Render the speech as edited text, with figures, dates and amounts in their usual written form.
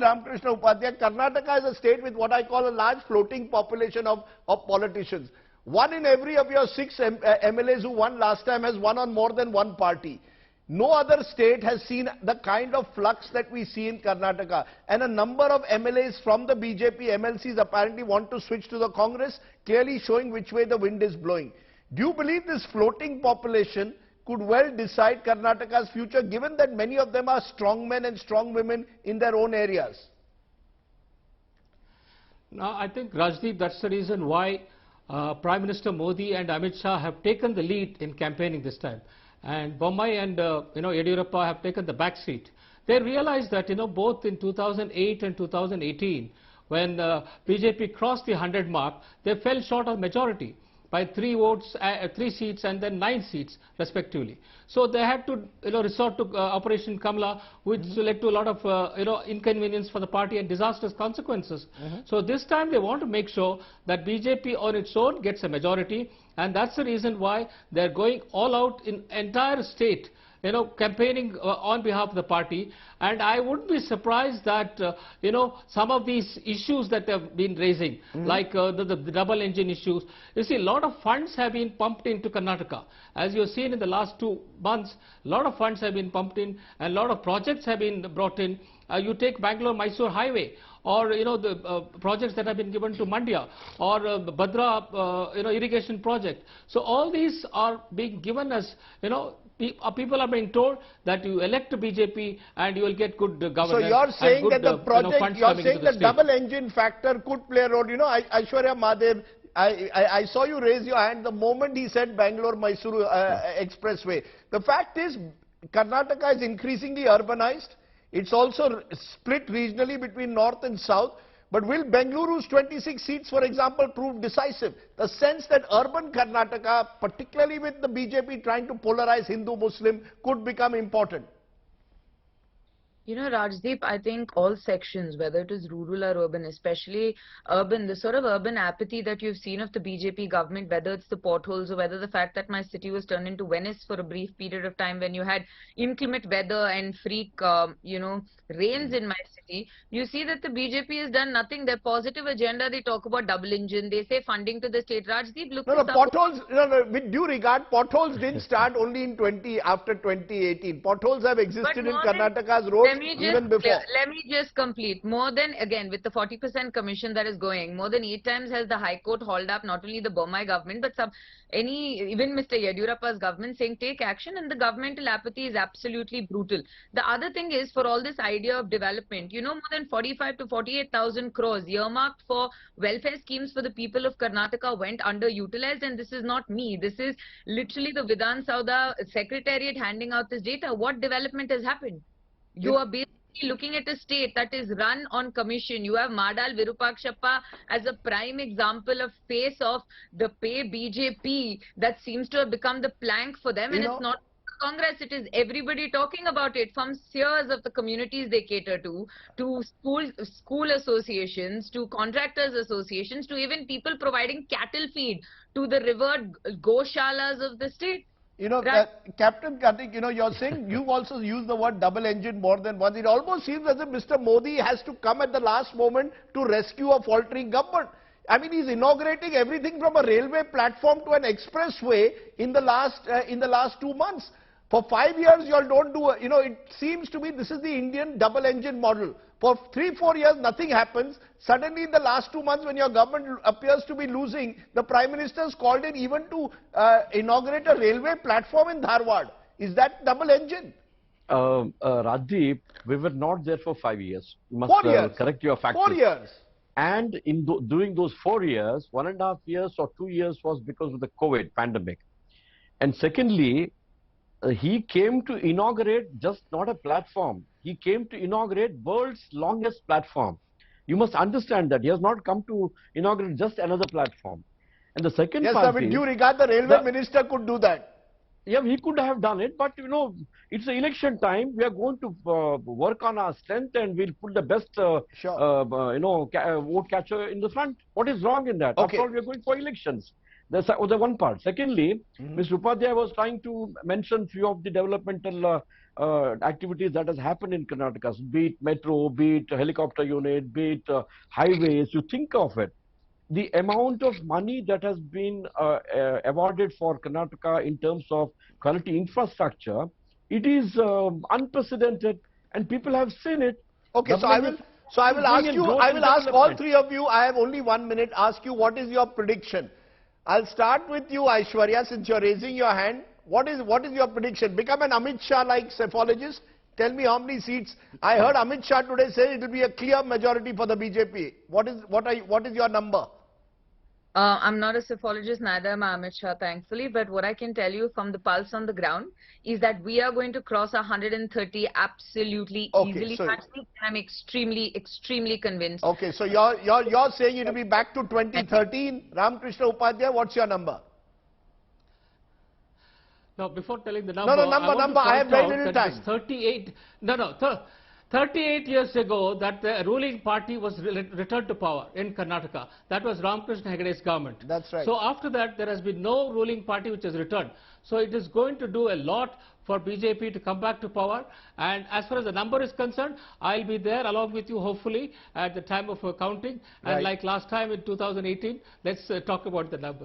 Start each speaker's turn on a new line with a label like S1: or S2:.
S1: Ramakrishna Upadhyay, Karnataka is a state with what I call a large floating population of politicians. One in every of your six MLAs who won last time has won on more than one party. No other state has seen the kind of flux that we see in Karnataka. And a number of MLAs from the BJP MLCs apparently want to switch to the Congress, clearly showing which way the wind is blowing. Do you believe this floating population could well decide Karnataka's future, given that many of them are strong men and strong women in their own areas?
S2: Now, I think, Rajdeep, that's the reason why Prime Minister Modi and Amit Shah have taken the lead in campaigning this time. And Bommai and, Yediyurappa have taken the back seat. They realized that, both in 2008 and 2018, when BJP crossed the 100 mark, they fell short of majority by 3 votes, 3 seats and then 9 seats respectively. So they had to resort to Operation Kamla, which led to a lot of inconvenience for the party and disastrous consequences. So this time they want to make sure that BJP on its own gets a majority, and that's the reason why they're going all out in entire state, campaigning on behalf of the party. And I wouldn't be surprised that, some of these issues that they've been raising, like the double engine issues, you see, a lot of funds have been pumped into Karnataka. As you've seen in the last 2 months, a lot of funds have been pumped in and a lot of projects have been brought in. You take Bangalore-Mysore highway, or the projects that have been given to Mandya, or Bhadra irrigation project. So all these are being given as, people are being told that you elect BJP and you will get good governance.
S1: So you're saying that the project, you're saying the double engine factor could play a role. Aishwarya Madhav, I saw you raise your hand the moment he said Bangalore-Mysuru expressway. The fact is, Karnataka is increasingly urbanized. It's also split regionally between north and south. But will Bengaluru's 26 seats, for example, prove decisive? The sense that urban Karnataka, particularly with the BJP trying to polarize Hindu-Muslim, could become important.
S3: Rajdeep, I think all sections, whether it is rural or urban, especially urban, the sort of urban apathy that you've seen of the BJP government, whether it's the potholes or whether the fact that my city was turned into Venice for a brief period of time when you had inclement weather and freak, rains in my city, you see that the BJP has done nothing. Their positive agenda, they talk about double engine, they say funding to the state. Rajdeep, look at
S1: potholes, with due regard, potholes didn't start only in after 2018. Potholes have existed in Karnataka's roads.
S3: Let me just complete. More than, again, with the 40% commission that is going, more than 8 times has the High Court hauled up not only the Bommai government, but even Mr. Yediyurappa's government saying take action, and the governmental apathy is absolutely brutal. The other thing is, for all this idea of development, more than 45 to 48,000 crores earmarked for welfare schemes for the people of Karnataka went underutilized, and this is not me. This is literally the Vidhan Sauda Secretariat handing out this data. What development has happened? You are basically looking at a state that is run on commission. You have Madal Virupakshappa as a prime example of face of the pay BJP that seems to have become the plank for them. And it's not Congress, it is everybody talking about it, from seers of the communities they cater to school associations, to contractors associations, to even people providing cattle feed to the revered goshalas of the state.
S1: Captain Karthik, you're saying you've also used the word double engine more than once. It almost seems as if Mr. Modi has to come at the last moment to rescue a faltering government. I mean, he's inaugurating everything from a railway platform to an expressway in the last 2 months. For 5 years, you all don't do, it seems to me this is the Indian double engine model. For 3-4 years, nothing happens. Suddenly, in the last 2 months, when your government appears to be losing, the Prime Minister has called in even to inaugurate a railway platform in Dharwad. Is that double engine?
S4: Rajdeep, we were not there for 5 years. You must
S1: 4 years.
S4: Correct your facts.
S1: 4 years.
S4: And during those 4 years, 1.5 years or 2 years was because of the COVID pandemic. And secondly, he came to inaugurate just not a platform. He came to inaugurate world's longest platform. You must understand that he has not come to inaugurate just another platform. And the second part
S1: is, with due regard, the railway minister could do that.
S4: Yeah, he could have done it, but it's an election time. We are going to work on our strength, and we'll put the best vote catcher in the front. What is wrong in that?
S1: Okay.
S4: After all, we are going for elections. That's the one part. Secondly, Mr. Upadhyay was trying to mention few of the developmental activities that has happened in Karnataka, be it metro, be it helicopter unit, be it highways, you think of it. The amount of money that has been awarded for Karnataka in terms of quality infrastructure, it is unprecedented, and people have seen it.
S1: Okay, so I will ask you, I will ask all three of you, I have only 1 minute, ask you what is your prediction. I'll start with you, Aishwarya, since you're raising your hand. What is your prediction? Become an Amit Shah-like cephalogist? Tell me how many seats. I heard Amit Shah today say it will be a clear majority for the BJP. What is your number?
S3: I'm not a cephalogist, neither am I Amit Shah, thankfully. But what I can tell you from the pulse on the ground is that we are going to cross 130 absolutely easily.
S1: So
S3: I'm extremely convinced.
S1: Okay, so you're saying it will be back to 2013. Ramakrishna Upadhyay, what's your number?
S2: Now, before telling the number,
S1: number. I have very little time.
S2: 38 years ago, that the ruling party was returned to power in Karnataka. That was Ramakrishna Hegade's government.
S1: That's right.
S2: So after that, there has been no ruling party which has returned. So it is going to do a lot for BJP to come back to power. And as far as the number is concerned, I'll be there along with you, hopefully, at the time of counting. And like last time in 2018, let's talk about the number.